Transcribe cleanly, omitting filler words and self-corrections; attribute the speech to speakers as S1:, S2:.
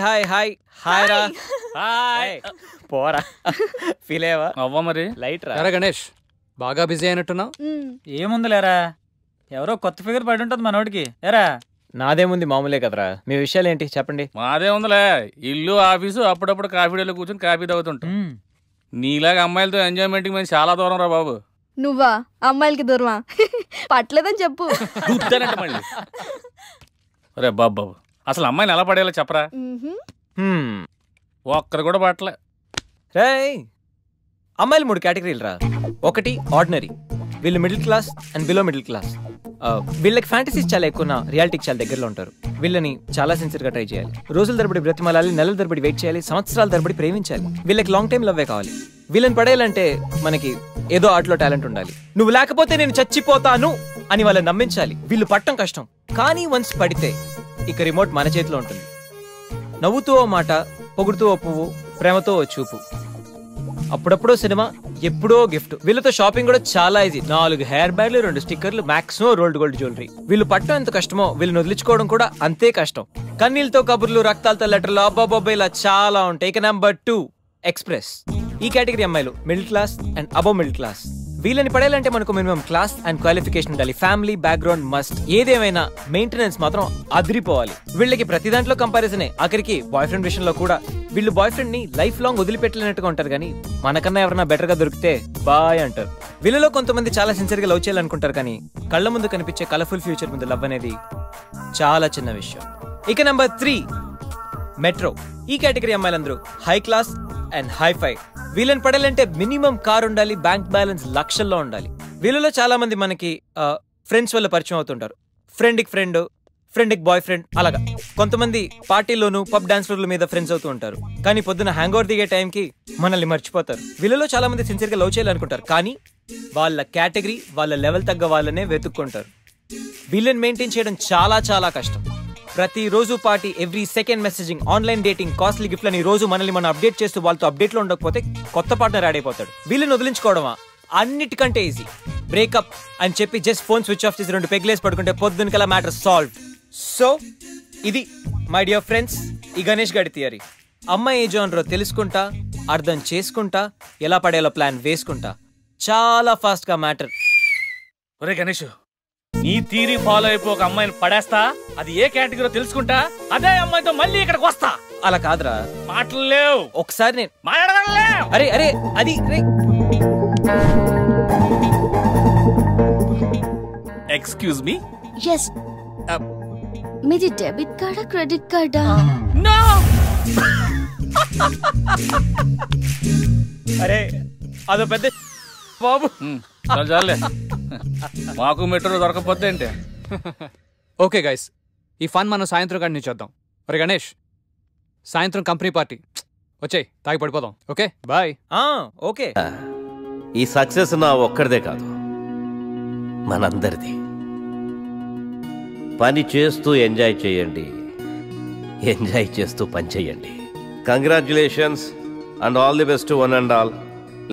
S1: Hi hi hi hi రా hi పోరా feel అయ్యావా
S2: అవ్వ మరి
S1: లైట్ రా
S3: గణేష్ బాగా బిజీ అయినట్టున్నావు.
S2: ఏముందిలేరా ఎవరో కొత్త ఫిగర్ పడి ఉంటుంది మనోడికి ఎరా.
S1: నాదేముంది మామూలే కదరా. మీ విషయాలు ఏంటి చెప్పండి.
S2: మాదేముందిలే ఇల్లు ఆఫీసు అప్పుడప్పుడు కాఫీ డేలో కూర్చొని కాఫీ తాగుతుంటాం. నీలాగా అమ్మాయిలతో ఎంజాయ్మెంట్ మేము చాలా దూరం రా బాబు.
S4: నువ్వా అమ్మాయిలకి దూరమా? పట్లేదని చెప్పు.
S2: మళ్ళీ రే బాబు అసలు అమ్మాయిని ఎలా పడేలా చెప్పరా. ఒక్కరు కూడా పట్టలే.
S1: రే అమ్మాయిలు 3 కేటగిరీలు రా. ఒకటి ఆర్డినరీ, వీళ్ళు middle class and below middle class. వీళ్ళకి ఫ్యాంటసీస్ చాలా ఎక్కువ, రియాలిటీకి చాలా దగ్గరలో ఉంటారు. వీళ్ళని చాలా సిన్సియర్గా ట్రై చేయాలి. రోజుల తరబడి బ్రతిమాలాలి, నెలల తరబడి వెయిట్ చేయాలి, సంవత్సరాల తరబడి ప్రేమించాలి. వీళ్ళకి లాంగ్ టైం లవ్వే కావాలి. వీళ్ళని పడేయాలంటే మనకి ఏదో ఆటలో టాలెంట్ ఉండాలి. నువ్వు లేకపోతే నేను చచ్చిపోతాను అని వాళ్ళని నమ్మించాలి. వీళ్ళు పట్టడం కష్టం, కానీ వన్స్ పడితే ఇక రిమోట్ మన చేతిలో ఉంటుంది. నవ్వుతూ ఓ మాట, పొగుడుతూ ఓ పువ్వు, ప్రేమతో ఓ చూపు, అప్పుడప్పుడో సినిమా, ఎప్పుడో గిఫ్ట్. వీళ్ళతో షాపింగ్ కూడా చాలా ఈజీ. 4 హెయిర్ బ్యాగ్లు, 2 స్టిక్కర్లు, మాక్సిమం రోల్డ్ గోల్డ్ జ్యువెలరీ. వీళ్ళు పట్టడం ఎంత కష్టమో వీళ్ళని వదిలించుకోవడం కూడా అంతే కష్టం. కన్నీళ్ళతో కబుర్లు, రక్తాలతో లెటర్లు, అబ్బాబాబా ఇలా చాలా ఉంటాయి. ఇక నెంబర్ 2 ఎక్స్ప్రెస్. ఈ కేటగిరీ అమ్మాయిలు middle class and above middle class. వీళ్ళని పడేయాలంటే మనకు మినిమం క్లాస్ అండ్ క్వాలిఫికేషన్ ఉండాలి. Family background must. ఏదేమైనా మెయింటెనెన్స్ మాత్రం అదిరిపోవాలి. వీళ్ళకి ప్రతి దాంట్లో కంపారిజనే. ఆఖరికి బాయ్ ఫ్రెండ్ విషయంలో కూడా. వీళ్ళు బాయ్ ఫ్రెండ్ ని లైఫ్ లాంగ్ వదిలిపెట్టలేనట్టుగా ఉంటారు, కానీ మనకన్నా ఎవరైనా బెటర్ గా దొరికితే బాయ్ అంటారు. వీళ్ళలో కొంతమంది చాలా సిన్సియర్ గా లవ్ చేయాలనుకుంటారు, కానీ కళ్ళ ముందు కనిపించే కలర్ఫుల్ ఫ్యూచర్ ముందు లవ్ అనేది చాలా చిన్న విషయం. ఇక నెంబర్ 3 మెట్రో. ఈ కేటగిరీ అమ్మాయిలందరూ హై క్లాస్ అండ్ హైఫై. వీళ్ళని పడాలంటే మినిమం కార్ ఉండాలి, బ్యాంక్ బ్యాలెన్స్ లక్షల్లో ఉండాలి. వీళ్ళలో చాలా మంది మనకి ఫ్రెండ్స్ వల్ల పరిచయం అవుతుంటారు. ఫ్రెండ్కి ఫ్రెండ్, ఫ్రెండ్కి బాయ్ ఫ్రెండ్, అలాగా. కొంతమంది పార్టీలోను పబ్ డాన్స్ ఫ్లోర్ల మీద ఫ్రెండ్స్ అవుతూ ఉంటారు, కానీ పొద్దున హ్యాంగ్ ఓవర్ దిగే టైంకి మనల్ని మర్చిపోతారు. వీళ్ళలో చాలా మంది సిన్సియర్గా లవ్ చేయాలనుకుంటారు, కానీ వాళ్ళ కేటగిరీ, వాళ్ళ లెవెల్ తగ్గ వాళ్ళనే వెతుక్కుంటారు. వీళ్ళని మెయింటైన్ చేయడం చాలా చాలా కష్టం. ప్రతిరోజు party, every second messaging, online dating, costly గిఫ్ట్లని రోజు మనల్ని మనం అప్డేట్ చేస్తూ వాళ్ళతో అప్డేట్లో ఉండకపోతే కొత్త పార్ట్నర్ యాడ్ అయిపోతాడు. వీళ్ళని వదిలించుకోవడమా అన్నిటికంటే ఈజీ. బ్రేకప్ అని చెప్పి జస్ట్ ఫోన్ స్విచ్ ఆఫ్ చేసి 2 పెగ్లేసి పడుకుంటే పొద్దునకల్లా మ్యాటర్ సాల్వ్. సో ఇది మై డియర్ ఫ్రెండ్స్ ఈ గణేష్ గారి థియరీ. అమ్మాయి ఏ జోనరో తెలుసుకుంటా, అర్థం చేసుకుంటా, ఎలా పడేలా ప్లాన్ వేసుకుంటా చాలా ఫాస్ట్ గా మ్యాటర్.
S2: ఒరే గణేష్, నీ థియరీ ఫాలో అయిపో. ఒక అమ్మాయిని పడేస్తా, అది ఏ కేటగిరీ తెలుసుకుంటా, అదే అమ్మాయితో మళ్ళీ ఇక్కడికి వస్తా.
S1: అలా కాదురా,
S2: మాటలు లేవు.
S1: ఒకసారి నేను
S2: మాట్లాడలేవు.
S1: అరే అరే అది
S2: ఎక్స్క్యూజ్ మీ.
S4: ఎస్. మీది డెబిట్ కార్డా క్రెడిట్ కార్డా?
S2: నో.
S1: అరే అదో పెద్ద బాబు.
S2: చాలే, మాకు మెట్రో దొరకపోతే ఏంటి.
S3: ఓకే గైస్, ఈ ఫన్ మనం సాయంత్రం కాడి నుంచి చేద్దాం. ఒరే గణేష్, సాయంత్రం కంపెనీ పార్టీ, వచ్చేయ్ తాగి పడిపోదాం. Okay boy.
S1: ఓకే.
S5: ఈ సక్సెస్ నా ఒక్కడిదే కాదు, మనందరిది. పని చేస్తూ ఎంజాయ్ చేయండి, ఎంజాయ్ చేస్తూ పని చేయండి. Congratulations and all the best to one and all.